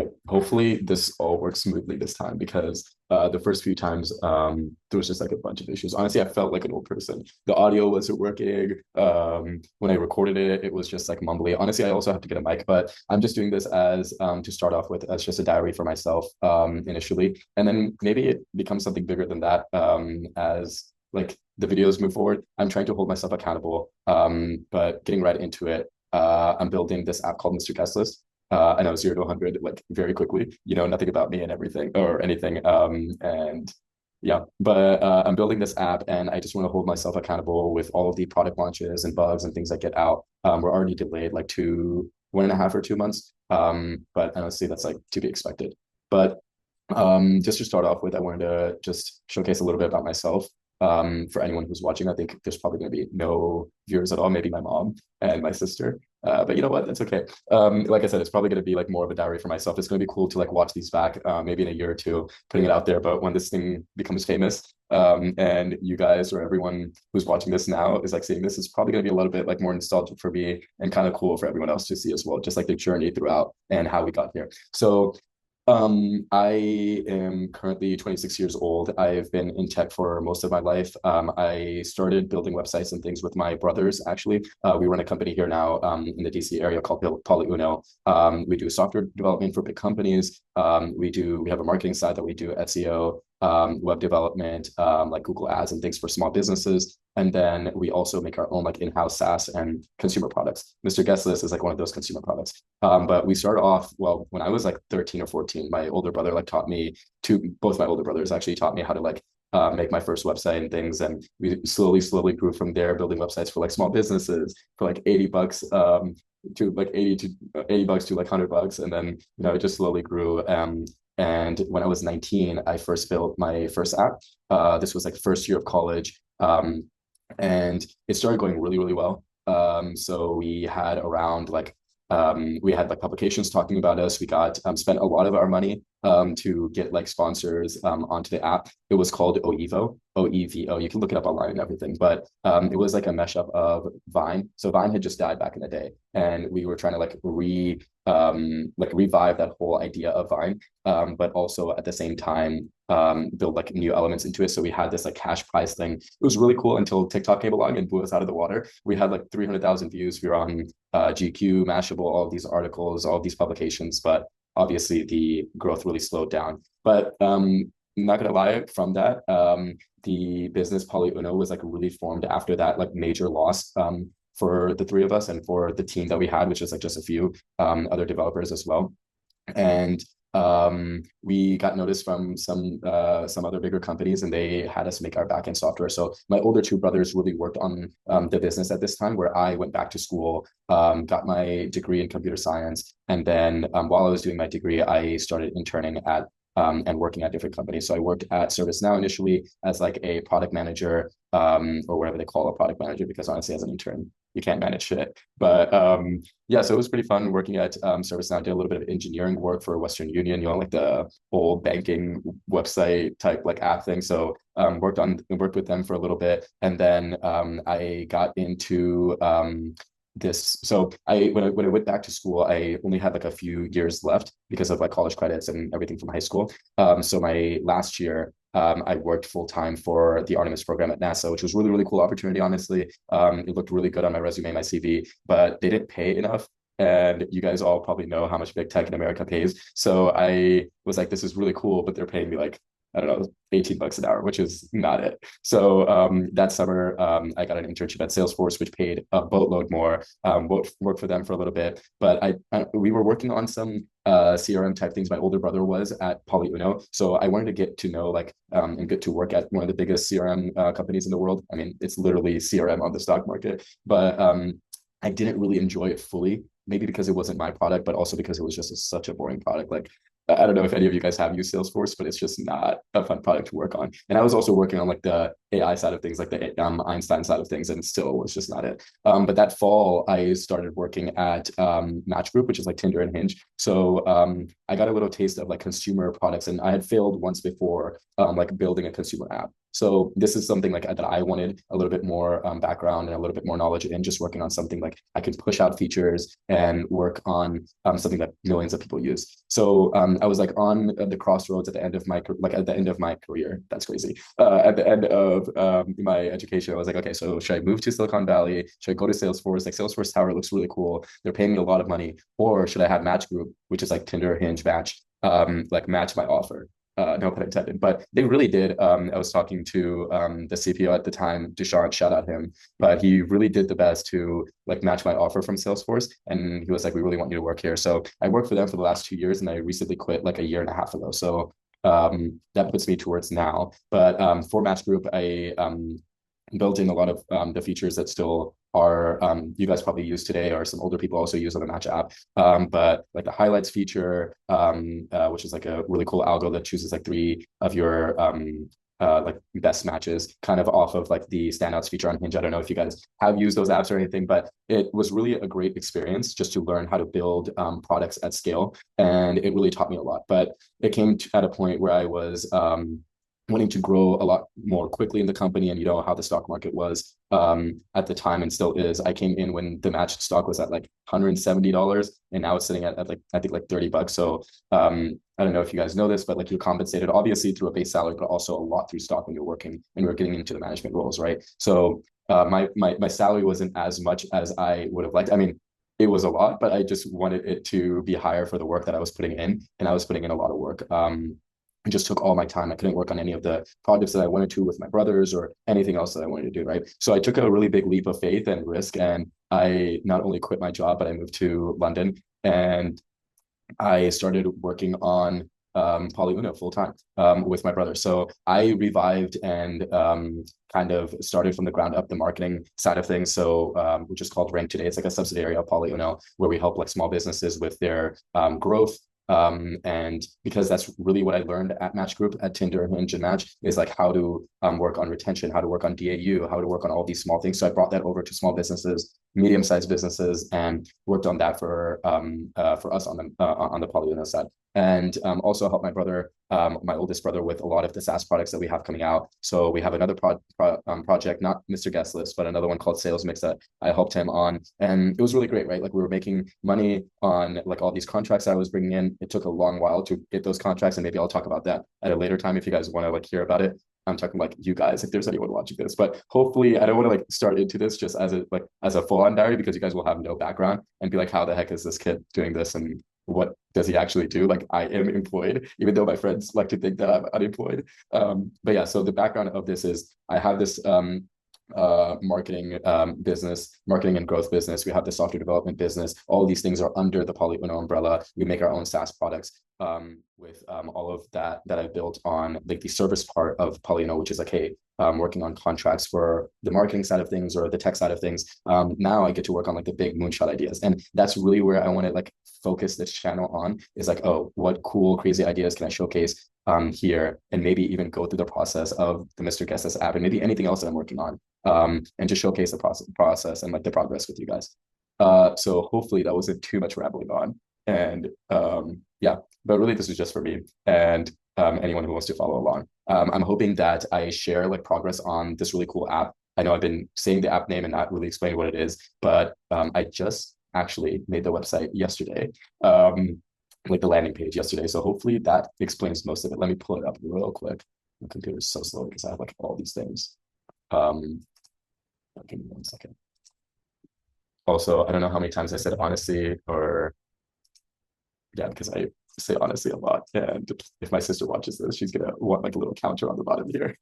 Right. Hopefully this all works smoothly this time because the first few times there was just like a bunch of issues. Honestly, I felt like an old person. The audio wasn't working. When I recorded it, it was just like mumbly. Honestly, I also have to get a mic, but I'm just doing this as to start off with as just a diary for myself initially, and then maybe it becomes something bigger than that as like the videos move forward. I'm trying to hold myself accountable, but getting right into it. I'm building this app called Mr.Guestlist. I know 0 to 100 like very quickly. You know nothing about me and everything or anything. And yeah, but I'm building this app, and I just want to hold myself accountable with all of the product launches and bugs and things that get out. We're already delayed like 1.5 or 2 months. But honestly, that's like to be expected. But just to start off with, I wanted to just showcase a little bit about myself. For anyone who's watching, I think there's probably going to be no viewers at all, maybe my mom and my sister. But you know what? That's okay. Like I said, it's probably going to be like more of a diary for myself. It's going to be cool to like watch these back, maybe in a year or two, putting it out there. But when this thing becomes famous, and you guys or everyone who's watching this now is like seeing this, it's probably going to be a little bit like more nostalgic for me and kind of cool for everyone else to see as well, just like the journey throughout and how we got here. So I am currently 26 years old. I've been in tech for most of my life. I started building websites and things with my brothers, actually. We run a company here now in the DC area called Polyuno. We do software development for big companies. We have a marketing side that we do SEO, web development, like Google Ads and things for small businesses. And then we also make our own like in-house SaaS and consumer products. Mr.Guestlist is like one of those consumer products. But we started off, well, when I was like 13 or 14, my older brother like taught me both my older brothers actually taught me how to like make my first website and things. And we slowly grew from there, building websites for like small businesses for like $80 to like 80 bucks to like $100. And then, it just slowly grew. And when I was 19, I first built my first app. This was like first year of college. And it started going really, really well. So we had like publications talking about us. We got spent a lot of our money to get like sponsors onto the app. It was called OEVO, OEVO. You can look it up online and everything, but it was like a mashup of Vine. So Vine had just died back in the day, and we were trying to like revive that whole idea of Vine, but also at the same time build like new elements into it. So we had this like cash prize thing. It was really cool until TikTok came along and blew us out of the water. We had like 300,000 views. We were on GQ, Mashable, all of these articles, all of these publications, but obviously the growth really slowed down. But not gonna lie, from that, the business Polyuno was like really formed after that like major loss for the three of us and for the team that we had, which is like just a few other developers as well. And we got noticed from some other bigger companies, and they had us make our backend software. So my older two brothers really worked on the business at this time, where I went back to school, got my degree in computer science, and then while I was doing my degree, I started interning at and working at different companies. So I worked at ServiceNow initially as like a product manager, or whatever they call a product manager, because honestly, as an intern, you can't manage shit. But yeah, so it was pretty fun working at ServiceNow. Did a little bit of engineering work for Western Union, like the old banking website type like app thing. So worked with them for a little bit, and then I got into this. So when I went back to school, I only had like a few years left because of like college credits and everything from high school. So my last year, I worked full time for the Artemis program at NASA, which was really, really cool opportunity, honestly. It looked really good on my resume, my CV, but they didn't pay enough. And you guys all probably know how much big tech in America pays. So I was like, this is really cool, but they're paying me like, I don't know, $18 an hour, which is not it. So that summer, I got an internship at Salesforce, which paid a boatload more. Worked for them for a little bit, but we were working on some CRM type things. My older brother was at Polyuno, so I wanted to get to know like and get to work at one of the biggest CRM companies in the world. I mean, it's literally CRM on the stock market, but I didn't really enjoy it fully. Maybe because it wasn't my product, but also because it was just such a boring product. Like, I don't know if any of you guys have used Salesforce, but it's just not a fun product to work on. And I was also working on like the AI side of things, like the Einstein side of things, and still was just not it. But that fall, I started working at Match Group, which is like Tinder and Hinge. So I got a little taste of like consumer products, and I had failed once before, like building a consumer app. So this is something like that I wanted a little bit more background and a little bit more knowledge in, just working on something like I can push out features and work on something that millions of people use. So I was like on the crossroads at the end of my career. That's crazy. At the end of my education, I was like, okay, so should I move to Silicon Valley? Should I go to Salesforce? Like Salesforce Tower looks really cool. They're paying me a lot of money. Or should I have Match Group, which is like Tinder, Hinge, Match, like match my offer? No pun intended, but they really did. I was talking to the CPO at the time, Dushyant, shout out him, but he really did the best to like match my offer from Salesforce. And he was like, we really want you to work here. So I worked for them for the last 2 years and I recently quit like a year and a half ago. So that puts me towards now. But for Match Group, I built in a lot of the features that still are you guys probably use today, or some older people also use on the Match app. But like the highlights feature, which is like a really cool algo that chooses like 3 of your like best matches, kind of off of like the standouts feature on Hinge. I don't know if you guys have used those apps or anything, but it was really a great experience just to learn how to build products at scale, and it really taught me a lot. But it came at a point where I was wanting to grow a lot more quickly in the company, and you know how the stock market was at the time and still is. I came in when the Match stock was at like $170, and now it's sitting at like I think like $30. So I don't know if you guys know this, but like you're compensated obviously through a base salary, but also a lot through stock when you're working and we're getting into the management roles, right? So my salary wasn't as much as I would have liked. I mean, it was a lot, but I just wanted it to be higher for the work that I was putting in, and I was putting in a lot of work. It just took all my time. I couldn't work on any of the projects that I wanted to with my brothers or anything else that I wanted to do, right? So I took a really big leap of faith and risk, and I not only quit my job, but I moved to London and I started working on Polyuno full time with my brother. So I revived and kind of started from the ground up the marketing side of things. So which is called Rank Today. It's like a subsidiary of Polyuno where we help like small businesses with their growth. And because that's really what I learned at Match Group, at Tinder, Hinge, and Match, is like how to work on retention, how to work on DAU, how to work on all these small things. So I brought that over to small businesses, medium-sized businesses, and worked on that for us on the Polyuno side. And also help my brother, my oldest brother, with a lot of the SaaS products that we have coming out. So we have another project, not Mr.Guestlist, but another one called Sales Mix that I helped him on. And it was really great, right? Like we were making money on like all these contracts I was bringing in. It took a long while to get those contracts, and maybe I'll talk about that at a later time if you guys want to like hear about it. I'm talking like you guys, if there's anyone watching this, but hopefully I don't want to like start into this just as a full-on diary, because you guys will have no background and be like, how the heck is this kid doing this and what does he actually do? Like I am employed, even though my friends like to think that I'm unemployed. But yeah, so the background of this is I have this marketing business, marketing and growth business. We have the software development business. All these things are under the Polyuno umbrella. We make our own SaaS products with all of that I built on like the service part of Polyuno, which is like, hey, working on contracts for the marketing side of things or the tech side of things. Now I get to work on like the big moonshot ideas. And that's really where I want to like focus this channel on, is like, oh, what cool, crazy ideas can I showcase here, and maybe even go through the process of the Mr.Guestlist app and maybe anything else that I'm working on, and just showcase the process and like the progress with you guys. So hopefully that wasn't too much rambling on. And yeah, but really this is just for me and anyone who wants to follow along. I'm hoping that I share like progress on this really cool app. I know I've been saying the app name and not really explaining what it is, but I just actually made the website yesterday, like the landing page yesterday. So hopefully that explains most of it. Let me pull it up real quick. My computer is so slow because I have like all these things. Give me 1 second. Also, I don't know how many times I said honestly, or yeah, because I say honestly a lot. And if my sister watches this, she's gonna want like a little counter on the bottom here.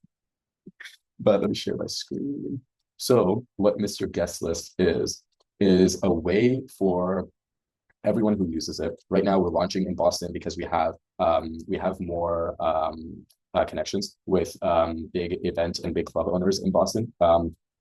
But let me share my screen. So what Mr.Guestlist is a way for everyone who uses it. Right now we're launching in Boston because we have more connections with big event and big club owners in Boston.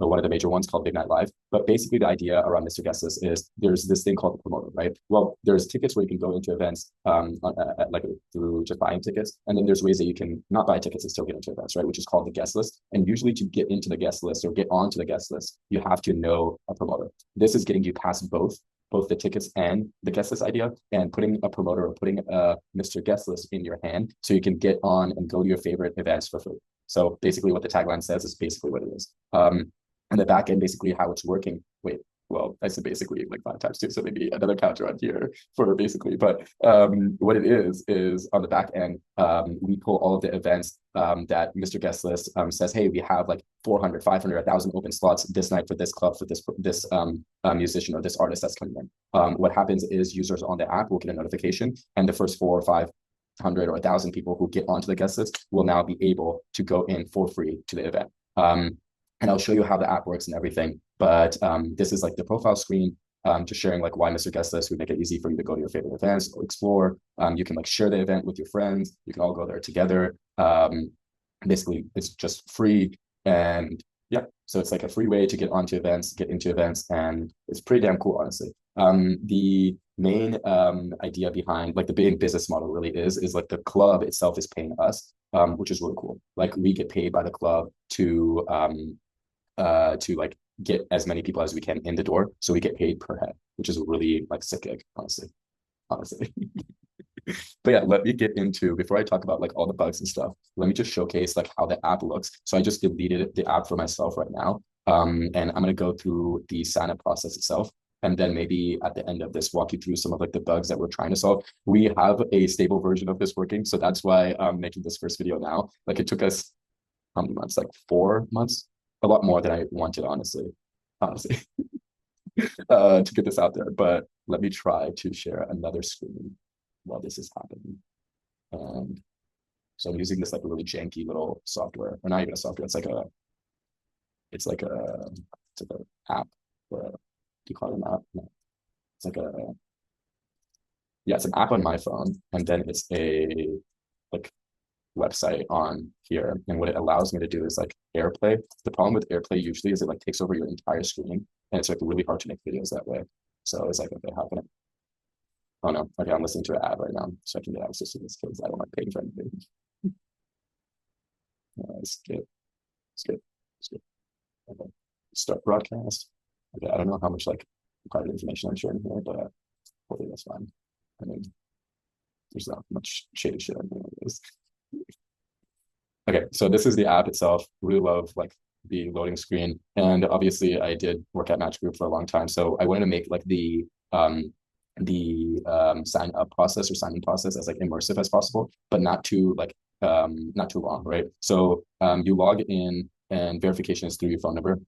But one of the major ones called Big Night Live. But basically the idea around Mr.Guestlist is there's this thing called the promoter, right? Well, there's tickets where you can go into events like through just buying tickets. And then there's ways that you can not buy tickets and still get into events, right? Which is called the guest list. And usually to get into the guest list or get onto the guest list, you have to know a promoter. This is getting you past both both the tickets and the guest list idea, and putting a promoter or putting a Mr. Guest List in your hand so you can get on and go to your favorite events for free. So basically what the tagline says is basically what it is. And the back end, basically how it's working. Wait, well, I said basically like 5 times too, so maybe another counter on here for basically. But what it is on the back end, we pull all of the events that Mr. Guest List says, hey, we have like 400, 500, 1,000 open slots this night for this club, for this musician or this artist that's coming in. What happens is users on the app will get a notification, and the first 4 or 500 or 1,000 people who get onto the guest list will now be able to go in for free to the event. And I'll show you how the app works and everything. But this is like the profile screen, just sharing like why Mr. Guest List would make it easy for you to go to your favorite events or explore. You can like share the event with your friends. You can all go there together. Basically, it's just free. And yeah, so it's like a free way to get onto events, get into events, and it's pretty damn cool, honestly. The main idea behind like the big business model really is like the club itself is paying us, which is really cool. Like we get paid by the club to like get as many people as we can in the door, so we get paid per head, which is a really like sick gig, honestly. But yeah, let me get into, before I talk about like all the bugs and stuff, let me just showcase like how the app looks. So I just deleted the app for myself right now, and I'm going to go through the sign up process itself, and then maybe at the end of this walk you through some of like the bugs that we're trying to solve. We have a stable version of this working, so that's why I'm making this first video now. Like it took us how many months? Like 4 months, a lot more than I wanted, honestly to get this out there. But let me try to share another screen while this is happening. So I'm using this like really janky little software, or not even a software. It's like an app. Do you call it an app? No. It's like it's an app on my phone, and then it's a like website on here. And what it allows me to do is like AirPlay. The problem with AirPlay usually is it like takes over your entire screen, and it's like really hard to make videos that way. So it's like, okay, how can I? Oh no, okay, I'm listening to an ad right now, so I can get access to this because I don't like paying for anything. Skip. Okay. Start broadcast. Okay, I don't know how much like private information I'm sharing here, but hopefully that's fine. I mean, there's not much shady shit on this. Okay, so this is the app itself. Really love like the loading screen, and obviously I did work at Match Group for a long time, so I wanted to make like the sign up process or signing process as like immersive as possible, but not too like not too long, right? So you log in, and verification is through your phone number.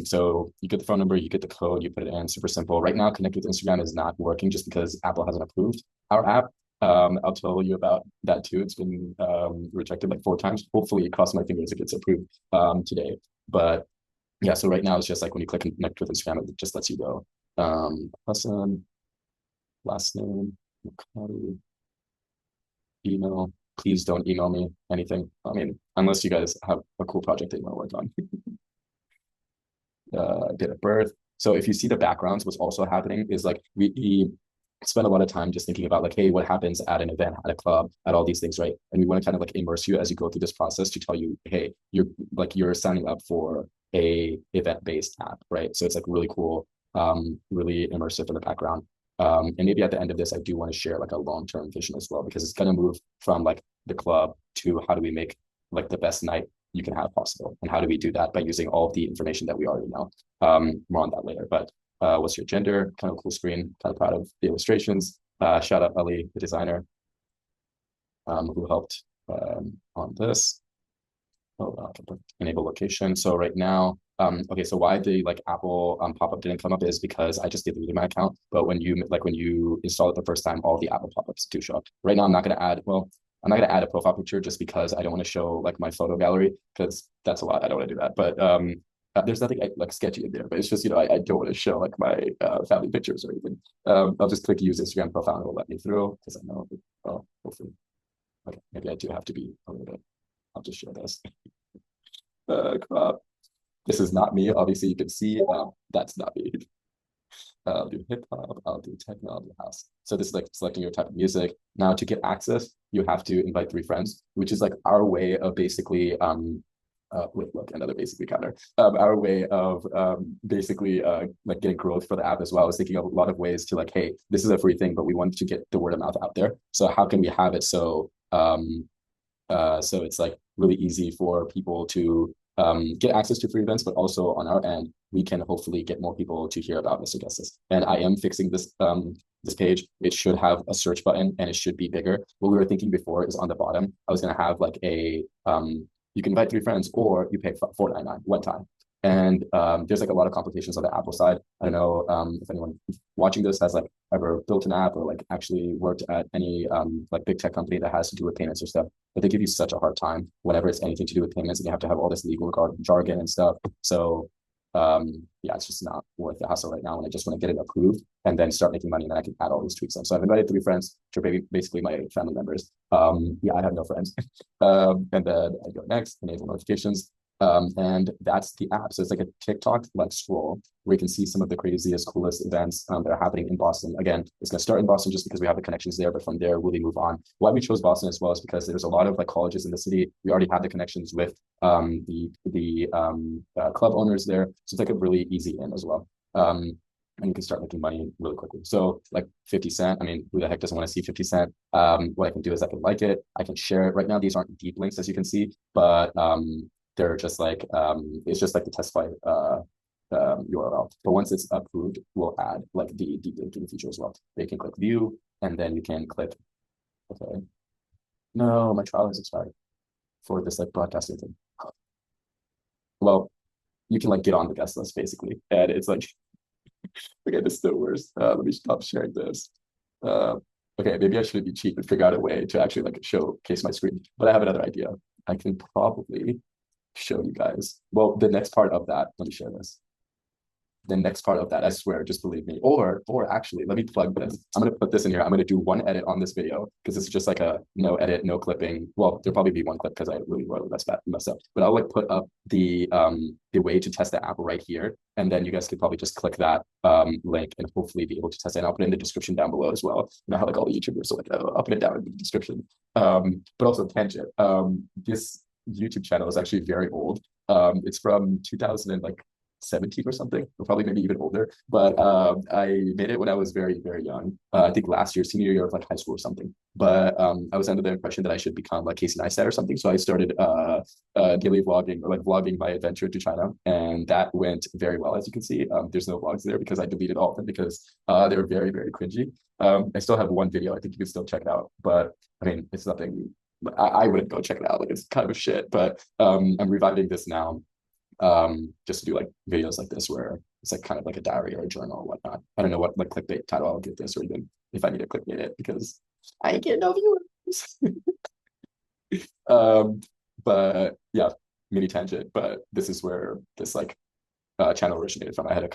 So you get the phone number, you get the code, you put it in, super simple. Right now, Connect with Instagram is not working just because Apple hasn't approved our app. I'll tell you about that too. It's been rejected like 4 times. Hopefully, cross my fingers, it gets approved today. But yeah, so right now it's just like when you click Connect with Instagram, it just lets you go. Person, last name, email. Please don't email me anything. I mean, unless you guys have a cool project that you want to work on. Date of birth. So if you see the backgrounds, what's also happening is like we spend a lot of time just thinking about like, hey, what happens at an event, at a club, at all these things, right? And we want to kind of like immerse you as you go through this process to tell you, hey, you're signing up for a event-based app, right? So it's like really cool, really immersive in the background. And maybe at the end of this, I do want to share like a long-term vision as well, because it's going to move from like the club to how do we make like the best night you can have possible, and how do we do that by using all of the information that we already know. More on that later. But what's your gender? Kind of cool screen. Kind of proud of the illustrations. Shout out Ali, the designer, who helped on this. Enable location. So right now, okay, so why the like Apple pop-up didn't come up is because I just deleted my account. But when you install it the first time, all the Apple pop-ups do show up. Right now, I'm not gonna add a profile picture just because I don't want to show like my photo gallery, because that's a lot. I don't want to do that. But there's nothing like sketchy in there, but it's just, I don't want to show like my family pictures or anything. I'll just click use Instagram profile and it'll let me through, because I know, oh, hopefully. Okay, maybe I do have to be a little bit. I'll just show this. Crop. This is not me. Obviously, you can see that's not me. I'll do hip hop, I'll do techno, I'll do house. So this is like selecting your type of music. Now to get access, you have to invite 3 friends, which is like our way of basically wait, look, another basic counter. Our way of basically like getting growth for the app as well is thinking of a lot of ways to like, hey, this is a free thing, but we want to get the word of mouth out there. So how can we have it so it's like really easy for people to get access to free events, but also on our end, we can hopefully get more people to hear about Mr. Guestlist. And I am fixing this page. It should have a search button and it should be bigger. What we were thinking before is on the bottom, I was gonna have like a you can invite 3 friends or you pay $4.99 one time. And there's like a lot of complications on the Apple side. I don't know if anyone watching this has like ever built an app or like actually worked at any like big tech company that has to do with payments or stuff, but they give you such a hard time whenever it's anything to do with payments and you have to have all this legal jargon and stuff. So yeah, it's just not worth the hassle right now. And I just want to get it approved and then start making money and then I can add all these tweaks in. So I've invited 3 friends, which are basically my family members. Yeah, I have no friends. And then I go next, enable notifications. And that's the app. So it's like a TikTok like scroll where you can see some of the craziest, coolest events that are happening in Boston. Again, it's going to start in Boston just because we have the connections there, but from there really move on. Why we chose Boston as well is because there's a lot of like colleges in the city. We already have the connections with the club owners there, so it's like a really easy in as well. And you can start making money really quickly. So like 50 cent, I mean, who the heck doesn't want to see 50 cent? What I can do is I can like it, I can share it. Right now, these aren't deep links as you can see, but they're just like, it's just like the test flight URL. But once it's approved, we'll add like the deep linking feature as well. You can click view and then you can click, okay. No, my trial has expired for this like broadcasting thing. Well, you can like get on the guest list basically. And it's like, okay, this is the worst. Let me stop sharing this. Okay, maybe I should be cheap and figure out a way to actually like showcase my screen. But I have another idea. I can probably show you guys. Well, the next part of that, let me share this. The next part of that, I swear, just believe me. Or actually, let me plug this. I'm gonna put this in here. I'm gonna do one edit on this video because it's just like a no edit, no clipping. Well, there'll probably be one clip because I really wrote that's bad messed up. But I'll like put up the way to test the app right here, and then you guys could probably just click that link and hopefully be able to test it. And I'll put it in the description down below as well. You know how like all the YouTubers are like, oh, I'll put it down in the description. But also tangent. This YouTube channel is actually very old. It's from 2017 or something, or probably maybe even older. But I made it when I was very, very young. I think last year, senior year of like high school or something. But I was under the impression that I should become like Casey Neistat or something. So I started daily vlogging or like vlogging my adventure to China, and that went very well. As you can see, there's no vlogs there because I deleted all of them because they were very, very cringy. I still have one video. I think you can still check it out, but I mean, it's nothing. I wouldn't go check it out. Like it's kind of a shit. But I'm reviving this now. Just to do like videos like this where it's like kind of like a diary or a journal or whatnot. I don't know what like clickbait title I'll give this or even if I need to clickbait it because I ain't getting no viewers. But yeah, mini tangent, but this is where this like channel originated from. I had a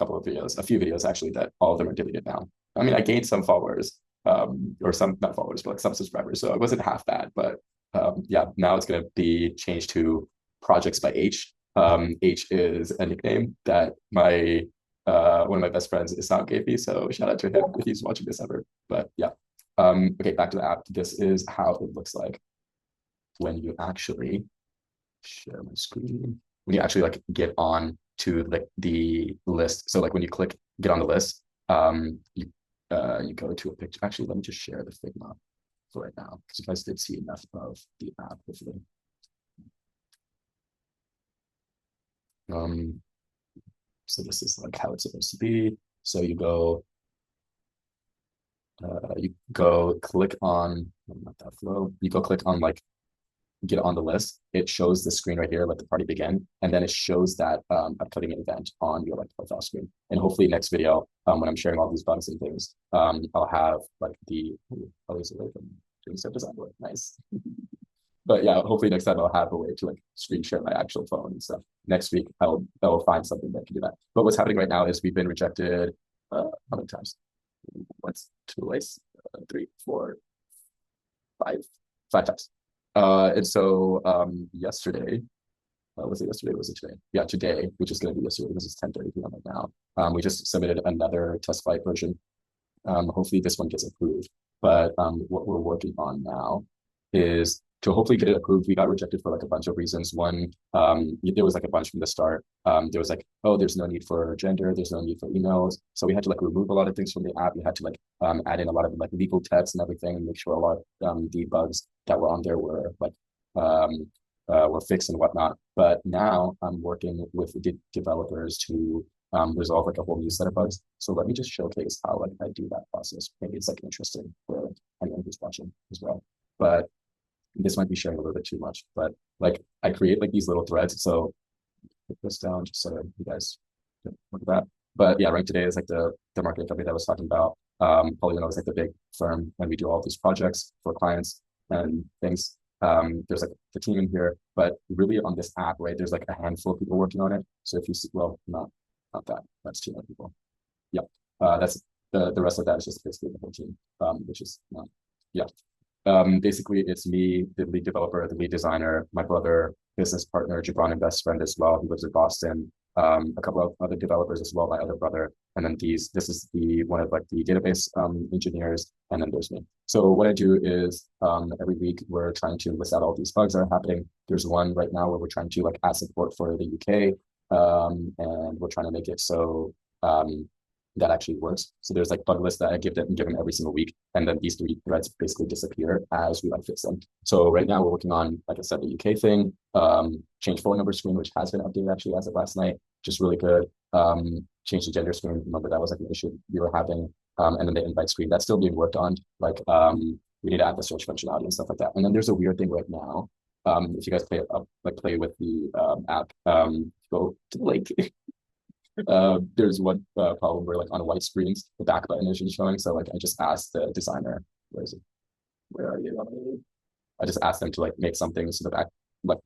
few videos actually that all of them are deleted now. I mean, I gained some followers, or some not followers, but like some subscribers. So it wasn't half bad, but yeah, now it's gonna be changed to Projects by H. H is a nickname that my one of my best friends Isam gave me. So shout out to him if he's watching this ever. But yeah. Okay, back to the app. This is how it looks like when you actually share my screen. When you actually like get on to like the list. So like when you click get on the list, you go to a picture. Actually, let me just share the Figma for right now because you guys did see enough of the app hopefully. So this is like how it's supposed to be. So you go click on, not that flow. You go click on like get on the list. It shows the screen right here, let the party begin, and then it shows that upcoming event on your like profile screen. And hopefully next video, when I'm sharing all these bugs and things, I'll have like the always away from doing stuff design work. Nice. But yeah, hopefully next time I'll have a way to like screen share my actual phone and stuff. Next week I will find something that can do that. But what's happening right now is we've been rejected how many times? Once, twice, 3, 4, 5 times. And so yesterday, was it yesterday? Was it today? Yeah, today, which is going to be yesterday because it's 10:30 p.m. right now. We just submitted another test flight version. Hopefully this one gets approved. But what we're working on now is to hopefully get it approved. We got rejected for like a bunch of reasons. One, there was like a bunch from the start. There was like, oh, there's no need for gender, there's no need for emails. So we had to like remove a lot of things from the app. We had to like add in a lot of like legal text and everything, and make sure a lot of the bugs that were on there were fixed and whatnot. But now I'm working with developers to resolve like a whole new set of bugs. So let me just showcase how like I do that process. Maybe it's like interesting for like, anyone who's watching as well. But this might be sharing a little bit too much, but like I create like these little threads. So put this down just so you guys can look at that. But yeah, Rank Today is like the marketing company that I was talking about. Polyuno is like the big firm when we do all these projects for clients and things. There's like the team in here, but really on this app, right, there's like a handful of people working on it. So if you see, well, not that, that's too many people. Yeah, that's the rest of that is just basically the whole team, which is yeah. Basically, it's me, the lead developer, the lead designer, my brother, business partner, Gibran, and best friend as well. He lives in Boston. A couple of other developers as well, my other brother, and then this is the one of like the database engineers, and then there's me. So what I do is every week we're trying to list out all these bugs that are happening. There's one right now where we're trying to like add support for the UK, and we're trying to make it so that actually works. So there's like bug lists that I give them every single week. And then these 3 threads basically disappear as we like fix them. So right now we're working on, like I said, the UK thing, change phone number screen, which has been updated actually as of last night, just really good. Change the gender screen. Remember that was like an issue we were having. And then the invite screen, that's still being worked on. Like we need to add the search functionality and stuff like that. And then there's a weird thing right now. If you guys play with the app, go to the link. There's one problem where like on white screens, the back button isn't showing. So like I just asked the designer, where is it? Where are you? I just asked them to like make something so the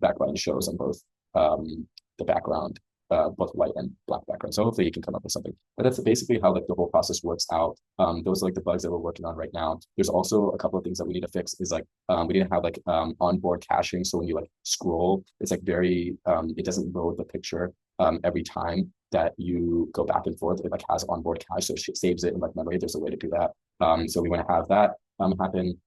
back button shows on both the background, both white and black background. So hopefully you can come up with something. But that's basically how like the whole process works out. Those are like the bugs that we're working on right now. There's also a couple of things that we need to fix is like we need to have like onboard caching. So when you like scroll, it's like very it doesn't load the picture every time that you go back and forth. It like has onboard cache, so it saves it in like memory. There's a way to do that. So we want to have that happen.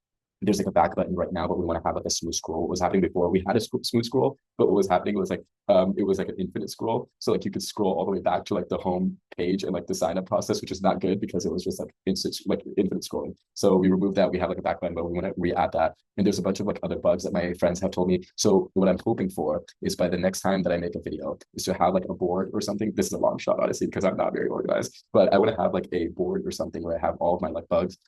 There's like a back button right now, but we want to have like a smooth scroll. What was happening before, we had a smooth scroll, but what was happening was like it was like an infinite scroll. So like you could scroll all the way back to like the home page and like the sign up process, which is not good because it was just like infinite scrolling. So we removed that. We have like a back button, but we want to re-add that. And there's a bunch of like other bugs that my friends have told me. So what I'm hoping for is by the next time that I make a video is to have like a board or something. This is a long shot, honestly, because I'm not very organized, but I want to have like a board or something where I have all of my like bugs.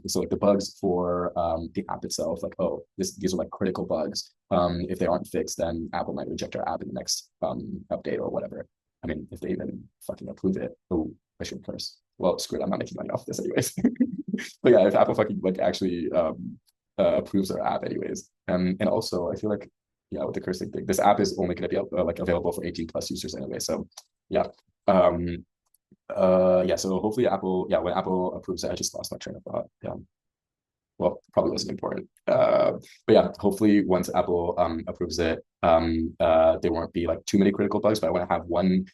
So like the bugs for the app itself, like, oh, these are like critical bugs. If they aren't fixed, then Apple might reject our app in the next update or whatever. I mean, if they even fucking approve it. Oh, I should curse. Well, screw it. I'm not making money off this anyways. But yeah, if Apple fucking like actually approves our app anyways. And also I feel like, yeah, with the cursing thing, this app is only going to be like available for 18 plus users anyway. So yeah. Yeah, so hopefully Apple, yeah, when Apple approves it, I just lost my train of thought. Yeah. Well, probably wasn't important. But yeah, hopefully once Apple approves it, there won't be like too many critical bugs, but I want to have one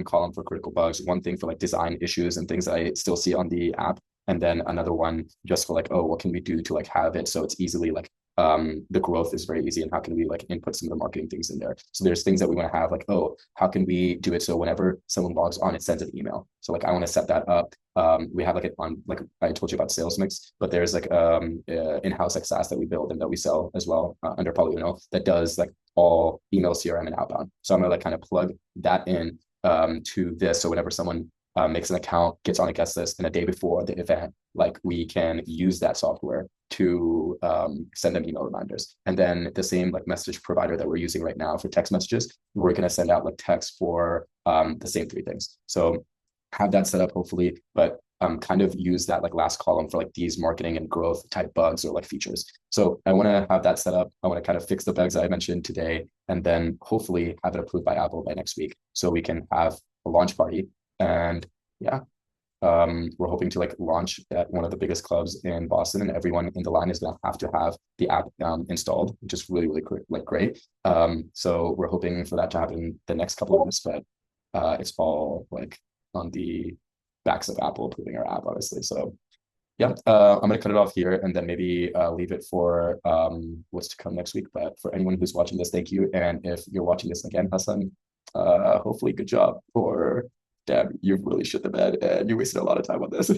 column for critical bugs, one thing for like design issues and things that I still see on the app, and then another one just for like, oh, what can we do to like have it so it's easily like the growth is very easy, and how can we like input some of the marketing things in there. So there's things that we want to have like, oh, how can we do it so whenever someone logs on, it sends an email. So like I want to set that up. We have like like I told you about sales mix, but there's like in-house like SaaS that we build and that we sell as well under Polyuno that does like all email CRM and outbound. So I'm gonna like kind of plug that in to this. So whenever someone makes an account, gets on a guest list, and a day before the event, like we can use that software to send them email reminders. And then the same like message provider that we're using right now for text messages, we're going to send out like text for the same 3 things. So have that set up hopefully, but kind of use that like last column for like these marketing and growth type bugs or like features. So I want to have that set up. I want to kind of fix the bugs that I mentioned today, and then hopefully have it approved by Apple by next week so we can have a launch party. And yeah, we're hoping to like launch at one of the biggest clubs in Boston, and everyone in the line is going to have to have the app installed, which is really, really great. So we're hoping for that to happen the next couple of months, but it's all like on the backs of Apple approving our app, honestly. So yeah, I'm going to cut it off here and then maybe leave it for what's to come next week. But for anyone who's watching this, thank you. And if you're watching this again, Hassan, hopefully good job. Or damn, you really shit the bed and you wasted a lot of time on this.